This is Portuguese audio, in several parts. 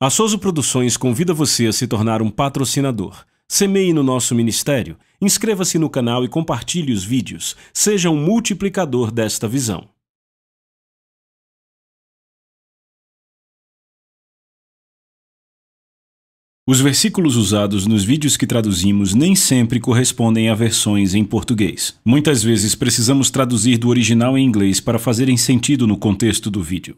A Soso Produções convida você a se tornar um patrocinador. Semeie no nosso ministério, inscreva-se no canal e compartilhe os vídeos. Seja um multiplicador desta visão. Os versículos usados nos vídeos que traduzimos nem sempre correspondem a versões em português. Muitas vezes precisamos traduzir do original em inglês para fazerem sentido no contexto do vídeo.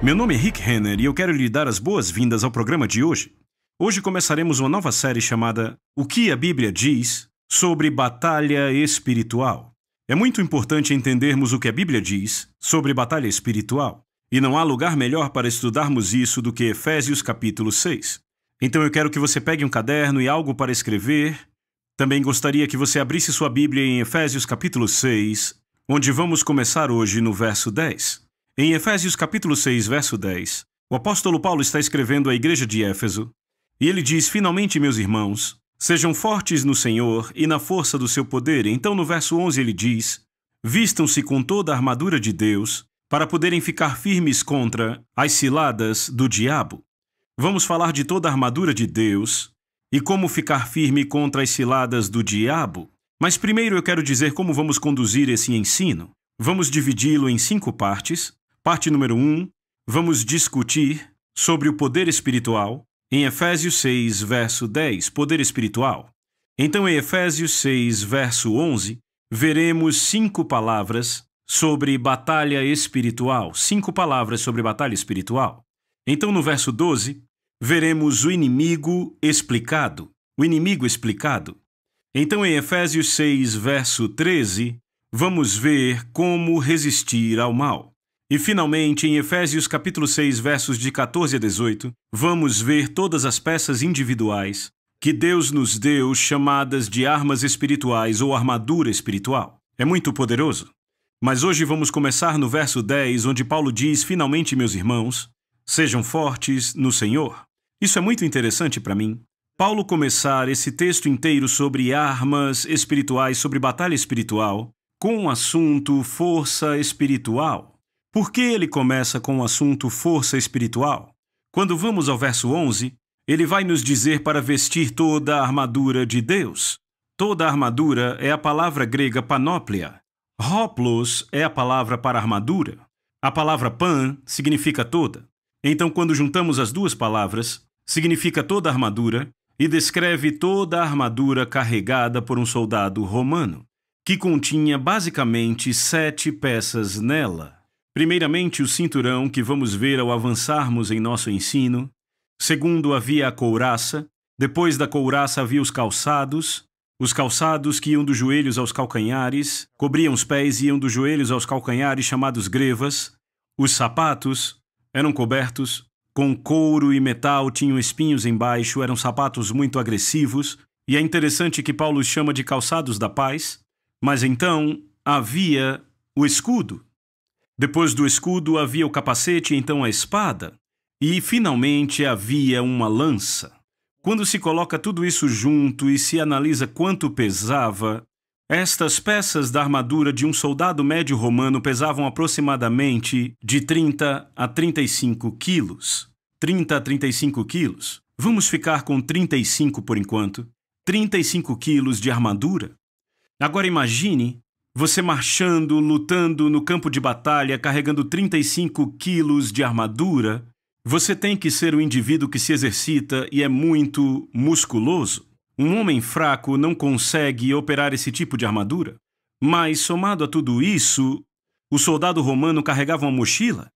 Meu nome é Rick Renner e eu quero lhe dar as boas-vindas ao programa de hoje. Hoje começaremos uma nova série chamada O que a Bíblia diz sobre batalha espiritual. É muito importante entendermos o que a Bíblia diz sobre batalha espiritual, e não há lugar melhor para estudarmos isso do que Efésios capítulo 6. Então eu quero que você pegue um caderno e algo para escrever. Também gostaria que você abrisse sua Bíblia em Efésios capítulo 6, onde vamos começar hoje no verso 10. Em Efésios capítulo 6, verso 10, o apóstolo Paulo está escrevendo à igreja de Éfeso, e ele diz: "Finalmente, meus irmãos, sejam fortes no Senhor e na força do seu poder." Então, no verso 11, ele diz: "Vistam-se com toda a armadura de Deus, para poderem ficar firmes contra as ciladas do diabo." Vamos falar de toda a armadura de Deus e como ficar firme contra as ciladas do diabo. Mas primeiro eu quero dizer como vamos conduzir esse ensino. Vamos dividi-lo em 5 partes. Parte número 1, vamos discutir sobre o poder espiritual, em Efésios 6, verso 10, poder espiritual. Então, em Efésios 6, verso 11, veremos 5 palavras sobre batalha espiritual. 5 palavras sobre batalha espiritual. Então, no verso 12, veremos o inimigo explicado. O inimigo explicado. Então, em Efésios 6, verso 13, vamos ver como resistir ao mal. E, finalmente, em Efésios capítulo 6, versos de 14 a 18, vamos ver todas as peças individuais que Deus nos deu, chamadas de armas espirituais ou armadura espiritual. É muito poderoso. Mas hoje vamos começar no verso 10, onde Paulo diz: "Finalmente, meus irmãos, sejam fortes no Senhor." Isso é muito interessante para mim. Paulo começar esse texto inteiro sobre armas espirituais, sobre batalha espiritual, com o assunto força espiritual. Por que ele começa com o assunto força espiritual? Quando vamos ao verso 11, ele vai nos dizer para vestir toda a armadura de Deus. Toda a armadura é a palavra grega panóplia. Hoplos é a palavra para armadura. A palavra pan significa toda. Então, quando juntamos as duas palavras, significa toda a armadura e descreve toda a armadura carregada por um soldado romano, que continha basicamente 7 peças nela. Primeiramente, o cinturão, que vamos ver ao avançarmos em nosso ensino. Segundo, havia a couraça. Depois da couraça havia os calçados que iam dos joelhos aos calcanhares, cobriam os pés e iam dos joelhos aos calcanhares, chamados grevas. Os sapatos eram cobertos com couro e metal, tinham espinhos embaixo, eram sapatos muito agressivos, e é interessante que Paulo os chama de calçados da paz. Mas então havia o escudo. Depois do escudo havia o capacete, então a espada, e finalmente havia uma lança. Quando se coloca tudo isso junto e se analisa quanto pesava, estas peças da armadura de um soldado médio romano pesavam aproximadamente de 30 a 35 quilos. 30 a 35 quilos. Vamos ficar com 35 por enquanto. 35 quilos de armadura. Agora imagine você marchando, lutando no campo de batalha, carregando 35 quilos de armadura. Você tem que ser um indivíduo que se exercita e é muito musculoso. Um homem fraco não consegue operar esse tipo de armadura. Mas, somado a tudo isso, o soldado romano carregava uma mochila,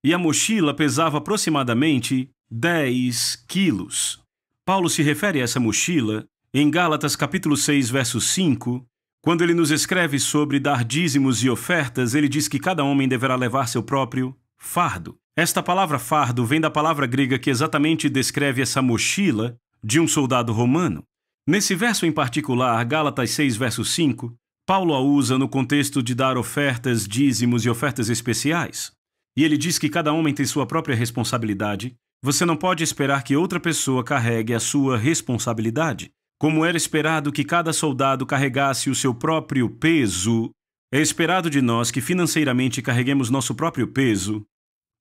e a mochila pesava aproximadamente 10 quilos. Paulo se refere a essa mochila em Gálatas capítulo 6, verso 5, quando ele nos escreve sobre dar dízimos e ofertas, ele diz que cada homem deverá levar seu próprio fardo. Esta palavra fardo vem da palavra grega que exatamente descreve essa mochila de um soldado romano. Nesse verso em particular, Gálatas 6, verso 5, Paulo a usa no contexto de dar ofertas, dízimos e ofertas especiais. E ele diz que cada homem tem sua própria responsabilidade. Você não pode esperar que outra pessoa carregue a sua responsabilidade. Como era esperado que cada soldado carregasse o seu próprio peso, é esperado de nós que financeiramente carreguemos nosso próprio peso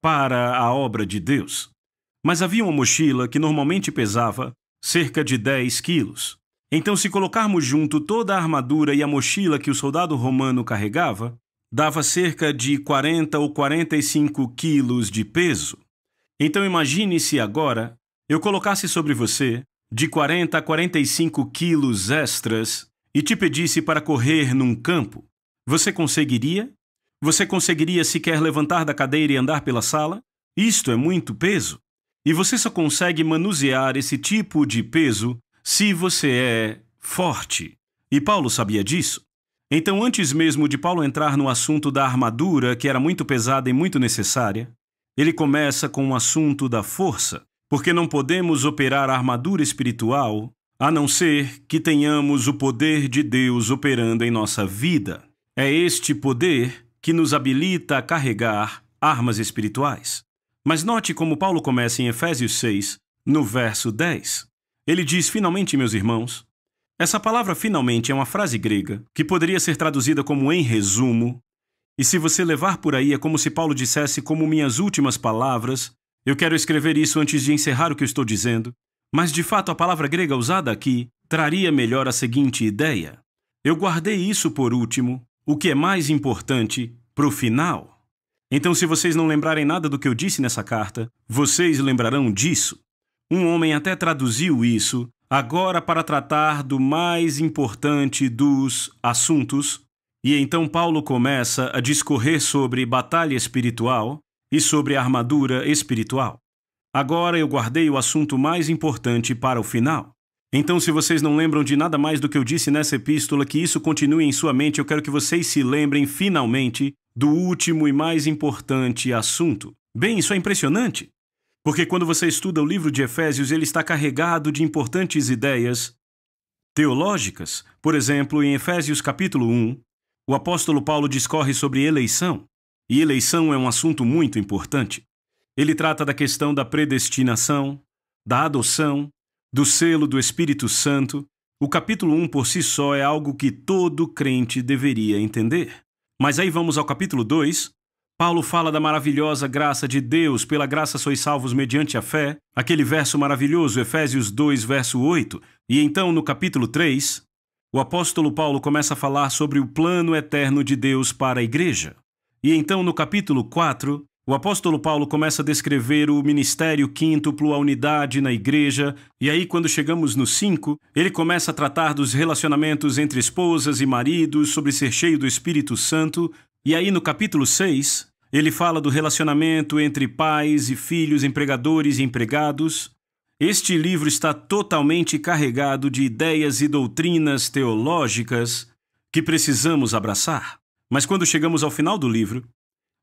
para a obra de Deus. Mas havia uma mochila que normalmente pesava cerca de 10 quilos. Então, se colocarmos junto toda a armadura e a mochila que o soldado romano carregava, dava cerca de 40 ou 45 quilos de peso. Então, imagine se agora eu colocasse sobre você de 40 a 45 quilos extras e te pedisse para correr num campo. Você conseguiria? Você conseguiria sequer levantar da cadeira e andar pela sala? Isto é muito peso. E você só consegue manusear esse tipo de peso se você é forte. E Paulo sabia disso. Então, antes mesmo de Paulo entrar no assunto da armadura, que era muito pesada e muito necessária, ele começa com o assunto da força, porque não podemos operar a armadura espiritual a não ser que tenhamos o poder de Deus operando em nossa vida. É este poder que nos habilita a carregar armas espirituais. Mas note como Paulo começa em Efésios 6, no verso 10. Ele diz, finalmente, meus irmãos. Essa palavra finalmente é uma frase grega que poderia ser traduzida como em resumo. E se você levar por aí, é como se Paulo dissesse como minhas últimas palavras. Eu quero escrever isso antes de encerrar o que eu estou dizendo. Mas, de fato, a palavra grega usada aqui traria melhor a seguinte ideia. Eu guardei isso por último, o que é mais importante, para o final. Então, se vocês não lembrarem nada do que eu disse nessa carta, vocês lembrarão disso. Um homem até traduziu isso, agora para tratar do mais importante dos assuntos, e então Paulo começa a discorrer sobre batalha espiritual e sobre armadura espiritual. Agora eu guardei o assunto mais importante para o final. Então, se vocês não lembram de nada mais do que eu disse nessa epístola, que isso continue em sua mente, eu quero que vocês se lembrem finalmente do último e mais importante assunto. Bem, isso é impressionante. Porque quando você estuda o livro de Efésios, ele está carregado de importantes ideias teológicas. Por exemplo, em Efésios capítulo 1, o apóstolo Paulo discorre sobre eleição. E eleição é um assunto muito importante. Ele trata da questão da predestinação, da adoção, do selo do Espírito Santo. O capítulo 1 por si só é algo que todo crente deveria entender. Mas aí vamos ao capítulo 2. Paulo fala da maravilhosa graça de Deus, pela graça sois salvos mediante a fé, aquele verso maravilhoso, Efésios 2, verso 8. E então, no capítulo 3, o apóstolo Paulo começa a falar sobre o plano eterno de Deus para a igreja. E então, no capítulo 4, o apóstolo Paulo começa a descrever o ministério quíntuplo, a unidade na igreja, e aí quando chegamos no 5, ele começa a tratar dos relacionamentos entre esposas e maridos, sobre ser cheio do Espírito Santo, e aí no capítulo 6, ele fala do relacionamento entre pais e filhos, empregadores e empregados. Este livro está totalmente carregado de ideias e doutrinas teológicas que precisamos abraçar. Mas quando chegamos ao final do livro,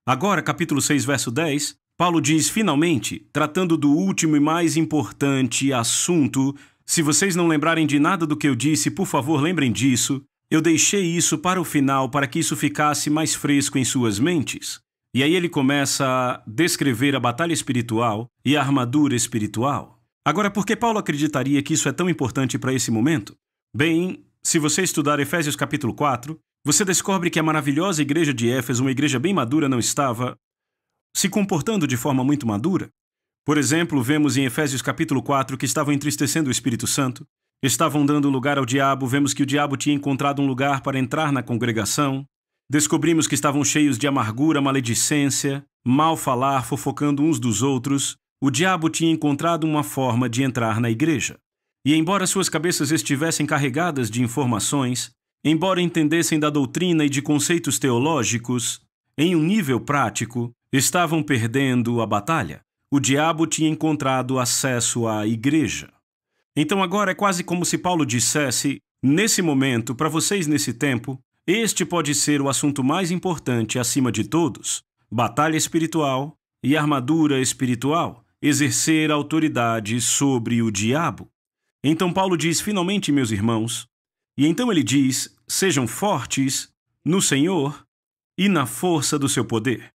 agora, capítulo 6, verso 10, Paulo diz, finalmente, tratando do último e mais importante assunto, se vocês não lembrarem de nada do que eu disse, por favor, lembrem disso. Eu deixei isso para o final para que isso ficasse mais fresco em suas mentes. E aí ele começa a descrever a batalha espiritual e a armadura espiritual. Agora, por que Paulo acreditaria que isso é tão importante para esse momento? Bem, se você estudar Efésios capítulo 4, você descobre que a maravilhosa igreja de Éfeso, uma igreja bem madura, não estava se comportando de forma muito madura. Por exemplo, vemos em Efésios capítulo 4 que estavam entristecendo o Espírito Santo, estavam dando lugar ao diabo, vemos que o diabo tinha encontrado um lugar para entrar na congregação, descobrimos que estavam cheios de amargura, maledicência, mal falar, fofocando uns dos outros, o diabo tinha encontrado uma forma de entrar na igreja. E embora suas cabeças estivessem carregadas de informações, embora entendessem da doutrina e de conceitos teológicos, em um nível prático, estavam perdendo a batalha. O diabo tinha encontrado acesso à igreja. Então agora é quase como se Paulo dissesse, nesse momento, para vocês nesse tempo, este pode ser o assunto mais importante acima de todos: batalha espiritual e armadura espiritual, exercer autoridade sobre o diabo. Então Paulo diz, finalmente, meus irmãos, e então ele diz, sejam fortes no Senhor e na força do seu poder.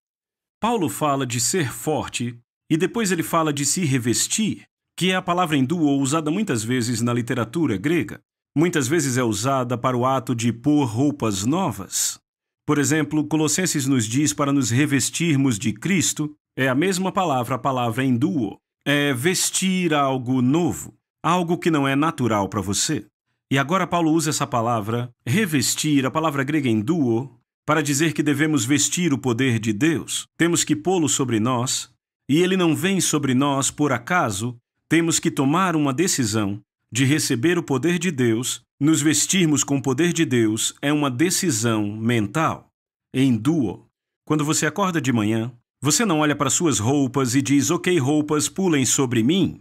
Paulo fala de ser forte e depois ele fala de se revestir, que é a palavra enduo usada muitas vezes na literatura grega. Muitas vezes é usada para o ato de pôr roupas novas. Por exemplo, Colossenses nos diz para nos revestirmos de Cristo, é a mesma palavra, a palavra enduo. É vestir algo novo, algo que não é natural para você. E agora Paulo usa essa palavra, revestir, a palavra grega enduo, para dizer que devemos vestir o poder de Deus. Temos que pô-lo sobre nós, e ele não vem sobre nós por acaso. Temos que tomar uma decisão de receber o poder de Deus, nos vestirmos com o poder de Deus, é uma decisão mental. Enduo. Quando você acorda de manhã, você não olha para suas roupas e diz, ok, roupas, pulem sobre mim.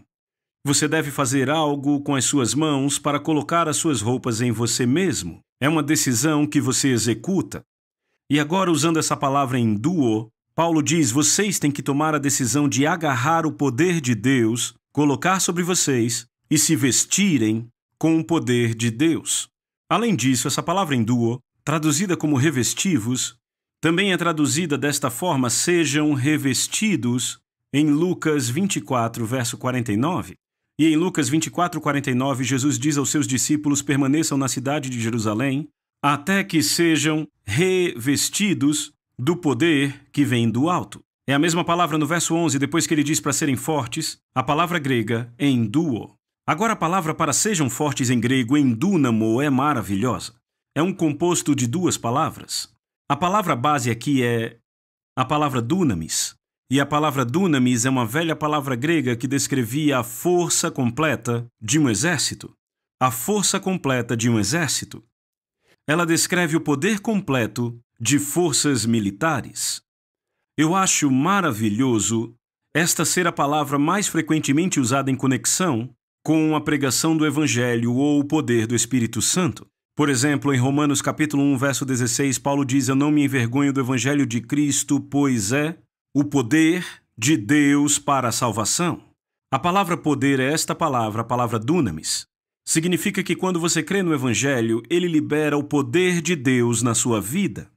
Você deve fazer algo com as suas mãos para colocar as suas roupas em você mesmo. É uma decisão que você executa. E agora, usando essa palavra enduo, Paulo diz, vocês têm que tomar a decisão de agarrar o poder de Deus, colocar sobre vocês e se vestirem com o poder de Deus. Além disso, essa palavra enduo, traduzida como revestivos, também é traduzida desta forma, sejam revestidos, em Lucas 24, verso 49. E em Lucas 24, 49, Jesus diz aos seus discípulos, permaneçam na cidade de Jerusalém, até que sejam revestidos do poder que vem do alto. É a mesma palavra no verso 11, depois que ele diz para serem fortes, a palavra grega enduo. Agora a palavra para sejam fortes em grego, endunamo, é maravilhosa. É um composto de duas palavras. A palavra base aqui é a palavra dunamis. E a palavra dunamis é uma velha palavra grega que descrevia a força completa de um exército. A força completa de um exército. Ela descreve o poder completo de forças militares. Eu acho maravilhoso esta ser a palavra mais frequentemente usada em conexão com a pregação do Evangelho ou o poder do Espírito Santo. Por exemplo, em Romanos capítulo 1, verso 16, Paulo diz, eu não me envergonho do Evangelho de Cristo, pois é o poder de Deus para a salvação. A palavra poder é esta palavra, a palavra dunamis. Significa que quando você crê no Evangelho, ele libera o poder de Deus na sua vida.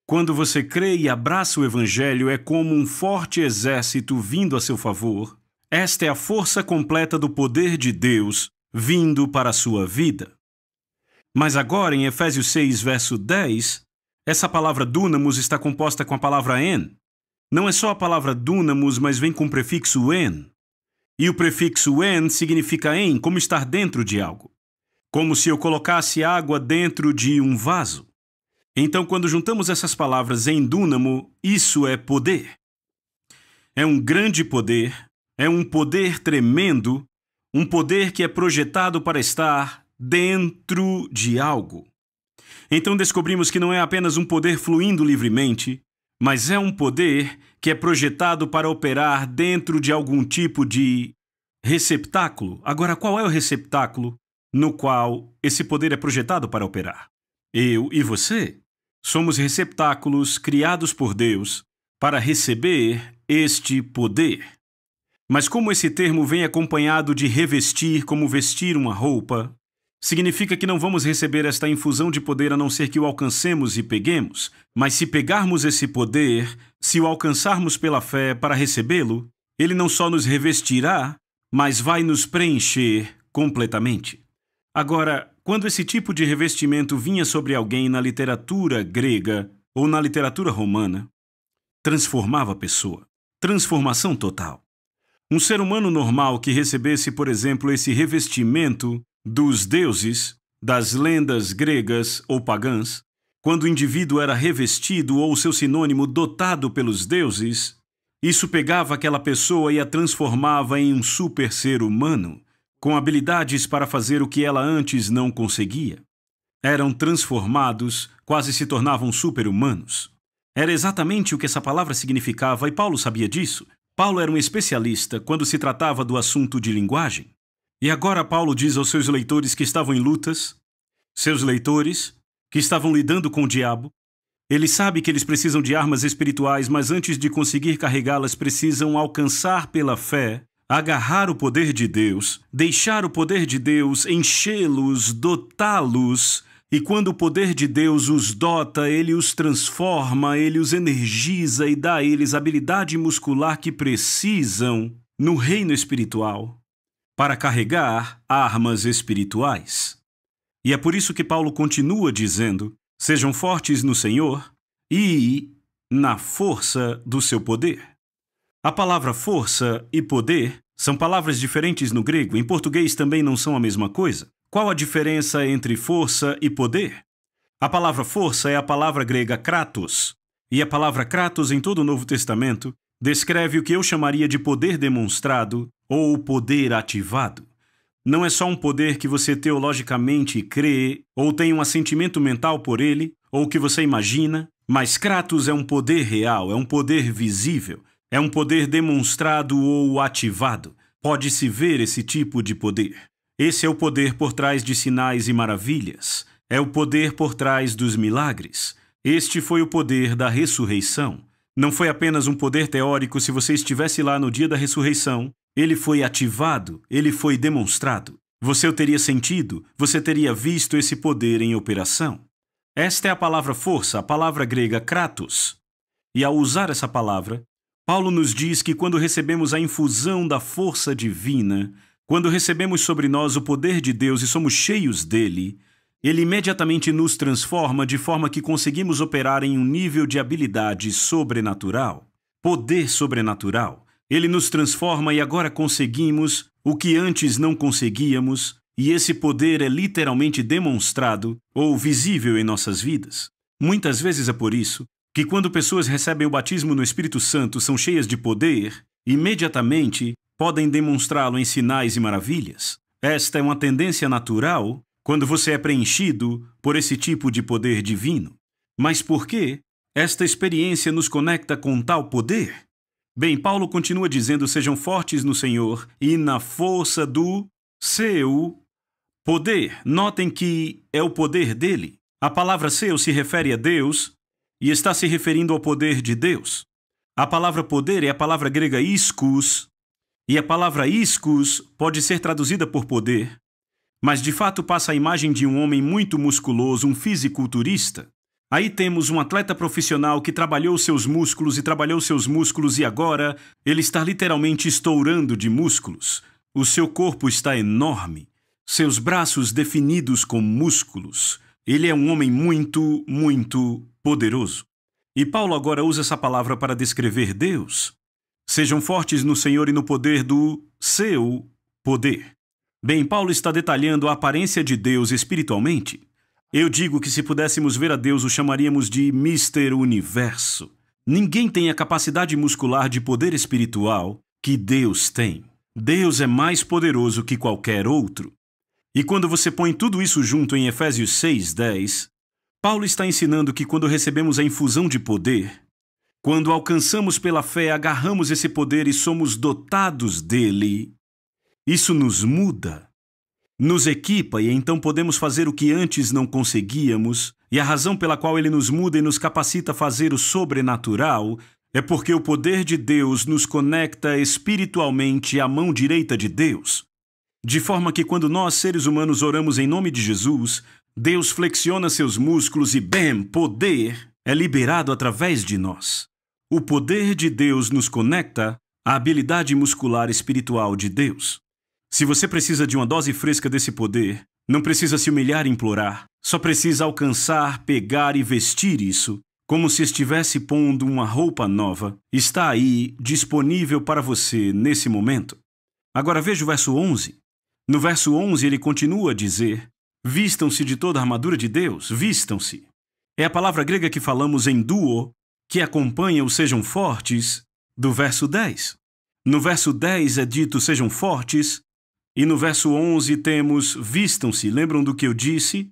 Quando você crê e abraça o Evangelho, é como um forte exército vindo a seu favor. Esta é a força completa do poder de Deus vindo para a sua vida. Mas agora, em Efésios 6, verso 10, essa palavra dunamus está composta com a palavra en. Não é só a palavra dunamus, mas vem com o prefixo en. E o prefixo en significa em, como estar dentro de algo. Como se eu colocasse água dentro de um vaso. Então, quando juntamos essas palavras em dúnamo, isso é poder. É um grande poder, é um poder tremendo, um poder que é projetado para estar dentro de algo. Então descobrimos que não é apenas um poder fluindo livremente, mas é um poder que é projetado para operar dentro de algum tipo de receptáculo. Agora, qual é o receptáculo no qual esse poder é projetado para operar? Eu e você somos receptáculos criados por Deus para receber este poder. Mas como esse termo vem acompanhado de revestir, como vestir uma roupa, significa que não vamos receber esta infusão de poder a não ser que o alcancemos e peguemos. Mas se pegarmos esse poder, se o alcançarmos pela fé para recebê-lo, ele não só nos revestirá, mas vai nos preencher completamente. Agora, quando esse tipo de revestimento vinha sobre alguém na literatura grega ou na literatura romana, transformava a pessoa. Transformação total. Um ser humano normal que recebesse, por exemplo, esse revestimento dos deuses, das lendas gregas ou pagãs, quando o indivíduo era revestido ou seu sinônimo dotado pelos deuses, Isso pegava aquela pessoa e a transformava em um super ser humano, com habilidades para fazer o que ela antes não conseguia. Eram transformados, quase se tornavam super-humanos. Era exatamente o que essa palavra significava e Paulo sabia disso. Paulo era um especialista quando se tratava do assunto de linguagem. E agora Paulo diz aos seus leitores que estavam em lutas, seus leitores, que estavam lidando com o diabo. Ele sabe que eles precisam de armas espirituais, mas antes de conseguir carregá-las, precisam alcançar pela fé, agarrar o poder de Deus, deixar o poder de Deus enchê-los, dotá-los. E quando o poder de Deus os dota, ele os transforma, ele os energiza e dá a eles a habilidade muscular que precisam no reino espiritual para carregar armas espirituais. E é por isso que Paulo continua dizendo: sejam fortes no Senhor e na força do seu poder. A palavra força e poder são palavras diferentes no grego. Em português também não são a mesma coisa. Qual a diferença entre força e poder? A palavra força é a palavra grega kratos, e a palavra kratos em todo o Novo Testamento descreve o que eu chamaria de poder demonstrado ou poder ativado. Não é só um poder que você teologicamente crê ou tem um assentimento mental por ele, ou que você imagina, mas kratos é um poder real, é um poder visível, é um poder demonstrado ou ativado. Pode-se ver esse tipo de poder. Esse é o poder por trás de sinais e maravilhas. É o poder por trás dos milagres. Este foi o poder da ressurreição. Não foi apenas um poder teórico. Se você estivesse lá no dia da ressurreição, ele foi ativado, ele foi demonstrado. Você o teria sentido, você teria visto esse poder em operação. Esta é a palavra força, a palavra grega kratos. E ao usar essa palavra, Paulo nos diz que quando recebemos a infusão da força divina, quando recebemos sobre nós o poder de Deus e somos cheios dele, ele imediatamente nos transforma de forma que conseguimos operar em um nível de habilidade sobrenatural, poder sobrenatural. Ele nos transforma e agora conseguimos o que antes não conseguíamos, e esse poder é literalmente demonstrado ou visível em nossas vidas. Muitas vezes é por isso que quando pessoas recebem o batismo no Espírito Santo são cheias de poder, imediatamente podem demonstrá-lo em sinais e maravilhas. Esta é uma tendência natural quando você é preenchido por esse tipo de poder divino. Mas por que esta experiência nos conecta com tal poder? Bem, Paulo continua dizendo: sejam fortes no Senhor e na força do seu poder. Notem que é o poder dele. A palavra seu se refere a Deus e está se referindo ao poder de Deus. A palavra poder é a palavra grega ischus, e a palavra ischus pode ser traduzida por poder, mas de fato passa a imagem de um homem muito musculoso, um fisiculturista. Aí temos um atleta profissional que trabalhou seus músculos e agora ele está literalmente estourando de músculos. O seu corpo está enorme, seus braços definidos com músculos. Ele é um homem muito, muito poderoso. E Paulo agora usa essa palavra para descrever Deus. Sejam fortes no Senhor e no poder do seu poder. Bem, Paulo está detalhando a aparência de Deus espiritualmente. Eu digo que se pudéssemos ver a Deus, o chamaríamos de Mister Universo. Ninguém tem a capacidade muscular de poder espiritual que Deus tem. Deus é mais poderoso que qualquer outro. E quando você põe tudo isso junto em Efésios 6:10, Paulo está ensinando que quando recebemos a infusão de poder, quando alcançamos pela fé, agarramos esse poder e somos dotados dele, isso nos muda, nos equipa e então podemos fazer o que antes não conseguíamos, e a razão pela qual ele nos muda e nos capacita a fazer o sobrenatural é porque o poder de Deus nos conecta espiritualmente à mão direita de Deus. De forma que quando nós, seres humanos, oramos em nome de Jesus, Deus flexiona seus músculos e, bam, poder é liberado através de nós. O poder de Deus nos conecta à habilidade muscular espiritual de Deus. Se você precisa de uma dose fresca desse poder, não precisa se humilhar e implorar, só precisa alcançar, pegar e vestir isso, como se estivesse pondo uma roupa nova. Está aí, disponível para você nesse momento. Agora veja o verso 11. No verso 11 ele continua a dizer: vistam-se de toda a armadura de Deus, vistam-se. É a palavra grega que falamos em duo, que acompanha o sejam fortes, do verso 10. No verso 10 é dito sejam fortes, e no verso 11 temos vistam-se. Lembram do que eu disse?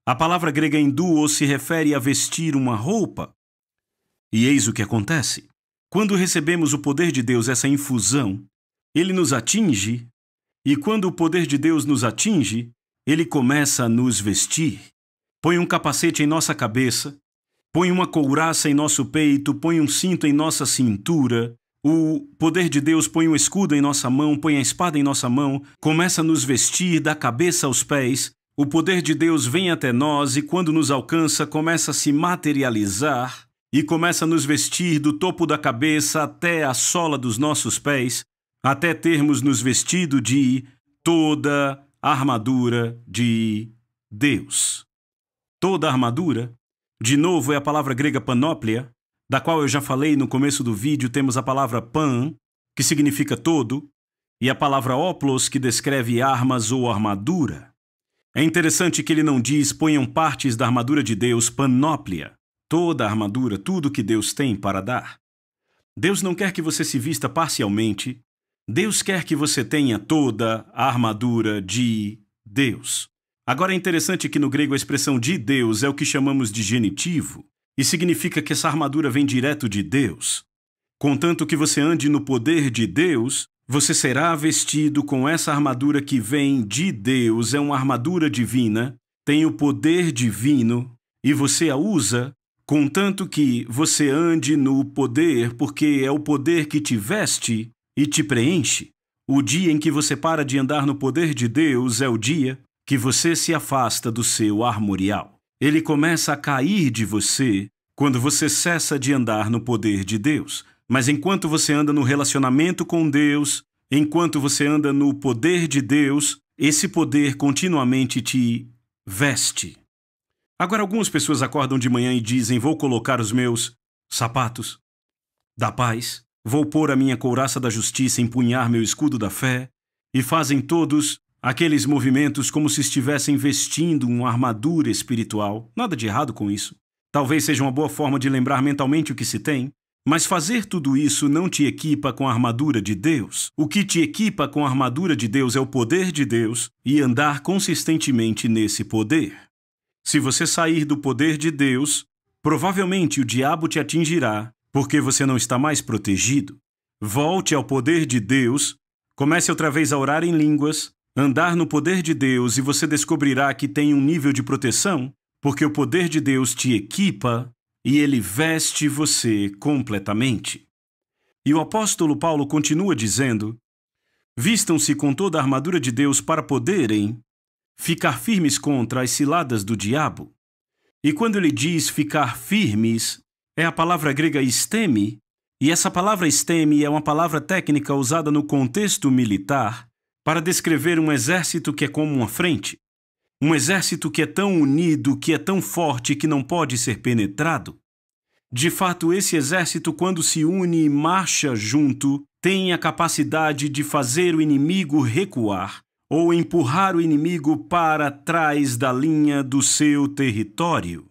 A palavra grega enduo se refere a vestir uma roupa. E eis o que acontece. Quando recebemos o poder de Deus, essa infusão, ele nos atinge, e quando o poder de Deus nos atinge, ele começa a nos vestir. Põe um capacete em nossa cabeça, põe uma couraça em nosso peito, põe um cinto em nossa cintura. O poder de Deus põe um escudo em nossa mão, põe a espada em nossa mão, começa a nos vestir da cabeça aos pés. O poder de Deus vem até nós e quando nos alcança, começa a se materializar e começa a nos vestir do topo da cabeça até a sola dos nossos pés, até termos nos vestido de toda a armadura de Deus. Toda a armadura, de novo, é a palavra grega panóplia, da qual eu já falei no começo do vídeo. Temos a palavra pan, que significa todo, e a palavra óplos, que descreve armas ou armadura. É interessante que ele não diz ponham partes da armadura de Deus, panóplia, toda a armadura, tudo que Deus tem para dar. Deus não quer que você se vista parcialmente, Deus quer que você tenha toda a armadura de Deus. Agora é interessante que no grego a expressão de Deus é o que chamamos de genitivo, e significa que essa armadura vem direto de Deus. Contanto que você ande no poder de Deus, você será vestido com essa armadura que vem de Deus. É uma armadura divina, tem o poder divino, e você a usa, contanto que você ande no poder, porque é o poder que te veste e te preenche. O dia em que você para de andar no poder de Deus é o dia que você se afasta do seu armorial. Ele começa a cair de você quando você cessa de andar no poder de Deus. Mas enquanto você anda no relacionamento com Deus, enquanto você anda no poder de Deus, esse poder continuamente te veste. Agora, algumas pessoas acordam de manhã e dizem: vou colocar os meus sapatos da paz, vou pôr a minha couraça da justiça, empunhar meu escudo da fé, e fazem todos aqueles movimentos como se estivessem vestindo uma armadura espiritual. Nada de errado com isso. Talvez seja uma boa forma de lembrar mentalmente o que se tem, mas fazer tudo isso não te equipa com a armadura de Deus. O que te equipa com a armadura de Deus é o poder de Deus e andar consistentemente nesse poder. Se você sair do poder de Deus, provavelmente o diabo te atingirá, porque você não está mais protegido. Volte ao poder de Deus, comece outra vez a orar em línguas, andar no poder de Deus, e você descobrirá que tem um nível de proteção, porque o poder de Deus te equipa e ele veste você completamente. E o apóstolo Paulo continua dizendo: vistam-se com toda a armadura de Deus para poderem ficar firmes contra as ciladas do diabo. E quando ele diz ficar firmes, é a palavra grega esteme, e essa palavra esteme é uma palavra técnica usada no contexto militar para descrever um exército que é como uma frente. Um exército que é tão unido, que é tão forte que não pode ser penetrado. De fato, esse exército, quando se une e marcha junto, tem a capacidade de fazer o inimigo recuar ou empurrar o inimigo para trás da linha do seu território.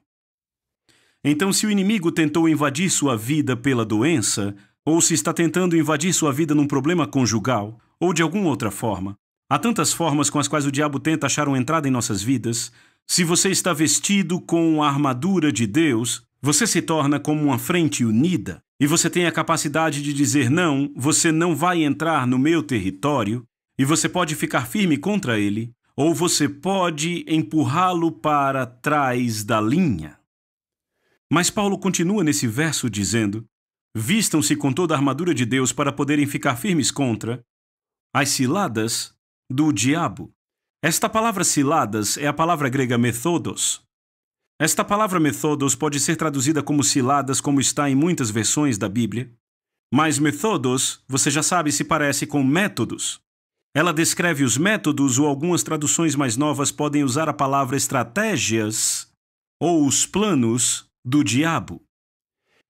Então, se o inimigo tentou invadir sua vida pela doença, ou se está tentando invadir sua vida num problema conjugal, ou de alguma outra forma, há tantas formas com as quais o diabo tenta achar uma entrada em nossas vidas. Se você está vestido com a armadura de Deus, você se torna como uma frente unida, e você tem a capacidade de dizer: não, você não vai entrar no meu território, e você pode ficar firme contra ele, ou você pode empurrá-lo para trás da linha. Mas Paulo continua nesse verso dizendo: vistam-se com toda a armadura de Deus para poderem ficar firmes contra as ciladas do diabo. Esta palavra ciladas é a palavra grega methodos. Esta palavra methodos pode ser traduzida como ciladas, como está em muitas versões da Bíblia, mas methodos, você já sabe, se parece com métodos. Ela descreve os métodos, ou algumas traduções mais novas podem usar a palavra estratégias ou os planos do diabo.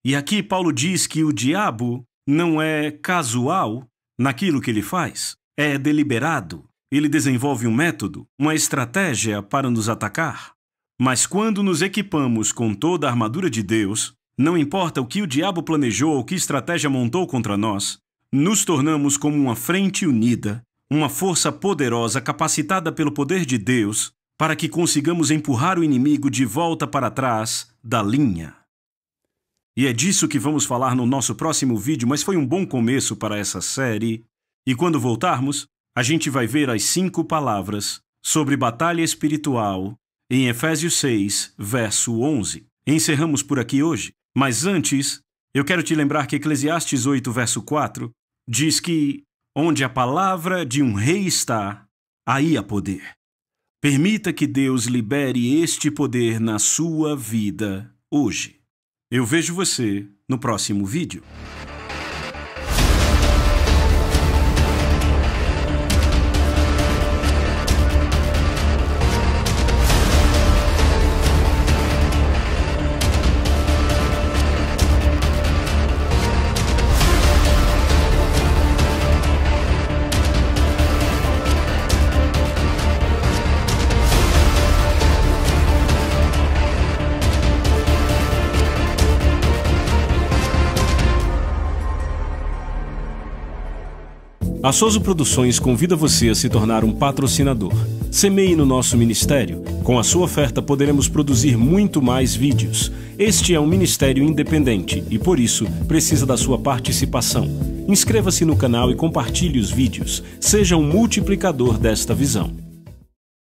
E aqui Paulo diz que o diabo não é casual naquilo que ele faz, é deliberado. Ele desenvolve um método, uma estratégia para nos atacar. Mas quando nos equipamos com toda a armadura de Deus, Não importa o que o diabo planejou ou que estratégia montou contra nós, nos tornamos como uma frente unida, uma força poderosa capacitada pelo poder de Deus para que consigamos empurrar o inimigo de volta para trás da linha. E é disso que vamos falar no nosso próximo vídeo, mas foi um bom começo para essa série. E quando voltarmos, a gente vai ver as 5 palavras sobre batalha espiritual em Efésios 6, verso 11. Encerramos por aqui hoje, mas antes, eu quero te lembrar que Eclesiastes 8, verso 4, diz que onde a palavra de um rei está, aí há poder. Permita que Deus libere este poder na sua vida hoje. Eu vejo você no próximo vídeo. A Soso Produções convida você a se tornar um patrocinador. Semeie no nosso ministério. Com a sua oferta poderemos produzir muito mais vídeos. Este é um ministério independente e, por isso, precisa da sua participação. Inscreva-se no canal e compartilhe os vídeos. Seja um multiplicador desta visão.